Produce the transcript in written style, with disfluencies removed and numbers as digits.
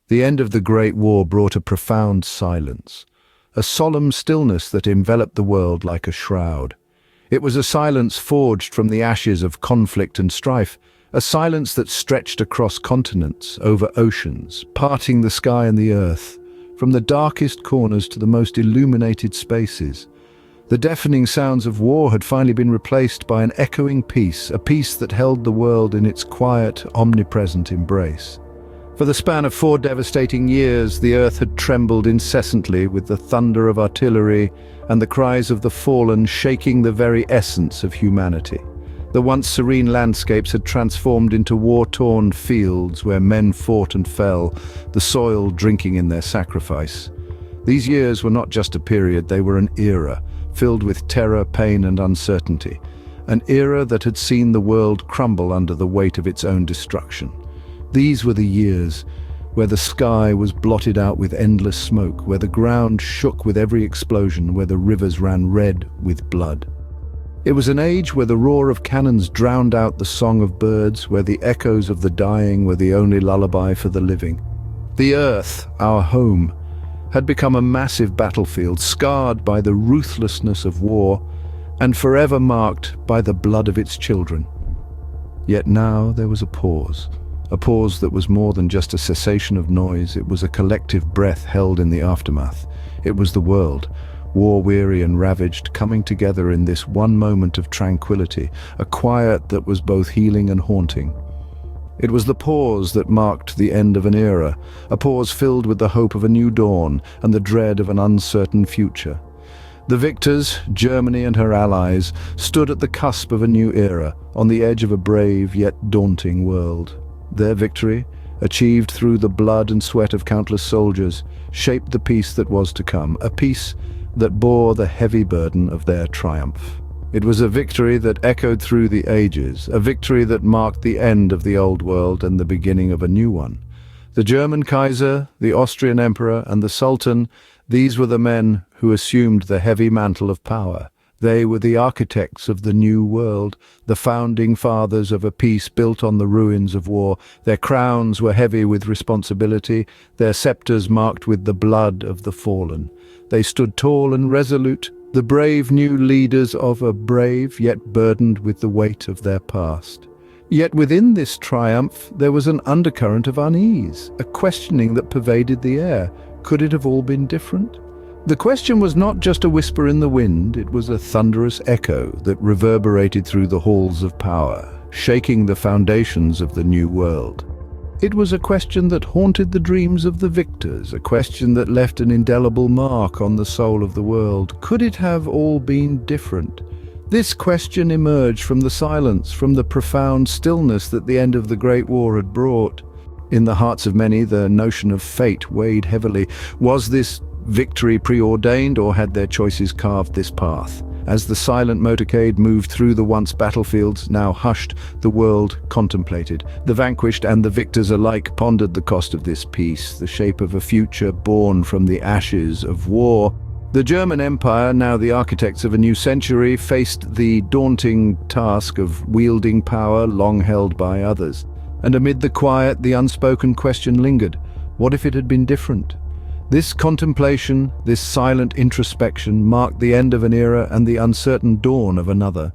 The end of the Great War brought a profound silence, a solemn stillness that enveloped the world like a shroud. It was a silence forged from the ashes of conflict and strife, a silence that stretched across continents, over oceans, parting the sky and the earth, from the darkest corners to the most illuminated spaces. The deafening sounds of war had finally been replaced by an echoing peace, a peace that held the world in its quiet, omnipresent embrace. For the span of 4 devastating years, the earth had trembled incessantly with the thunder of artillery and the cries of the fallen shaking the very essence of humanity. The once serene landscapes had transformed into war-torn fields where men fought and fell, the soil drinking in their sacrifice. These years were not just a period, they were an era, filled with terror, pain and uncertainty. An era that had seen the world crumble under the weight of its own destruction. These were the years where the sky was blotted out with endless smoke, where the ground shook with every explosion, where the rivers ran red with blood. It was an age where the roar of cannons drowned out the song of birds, where the echoes of the dying were the only lullaby for the living. The earth, our home, had become a massive battlefield, scarred by the ruthlessness of war and forever marked by the blood of its children. Yet now there was a pause that was more than just a cessation of noise. It was a collective breath held in the aftermath. It was the world, war-weary and ravaged, coming together in this one moment of tranquility, a quiet that was both healing and haunting. It was the pause that marked the end of an era, a pause filled with the hope of a new dawn and the dread of an uncertain future. The victors, Germany and her allies, stood at the cusp of a new era, on the edge of a brave yet daunting world. Their victory, achieved through the blood and sweat of countless soldiers, shaped the peace that was to come, a peace that bore the heavy burden of their triumph. It was a victory that echoed through the ages, a victory that marked the end of the old world and the beginning of a new one. The German Kaiser, the Austrian Emperor, and the Sultan, these were the men who assumed the heavy mantle of power. They were the architects of the new world, the founding fathers of a peace built on the ruins of war. Their crowns were heavy with responsibility, their scepters marked with the blood of the fallen. They stood tall and resolute, the brave new leaders of a brave yet burdened with the weight of their past. Yet within this triumph there was an undercurrent of unease, a questioning that pervaded the air. Could it have all been different? The question was not just a whisper in the wind, it was a thunderous echo that reverberated through the halls of power, shaking the foundations of the new world. It was a question that haunted the dreams of the victors, a question that left an indelible mark on the soul of the world. Could it have all been different? This question emerged from the silence, from the profound stillness that the end of the Great War had brought. In the hearts of many, the notion of fate weighed heavily. Was this victory preordained, or had their choices carved this path? As the silent motorcade moved through the once battlefields, now hushed, the world contemplated. The vanquished and the victors alike pondered the cost of this peace, the shape of a future born from the ashes of war. The German Empire, now the architects of a new century, faced the daunting task of wielding power long held by others. And amid the quiet, the unspoken question lingered. What if it had been different? This contemplation, this silent introspection, marked the end of an era and the uncertain dawn of another.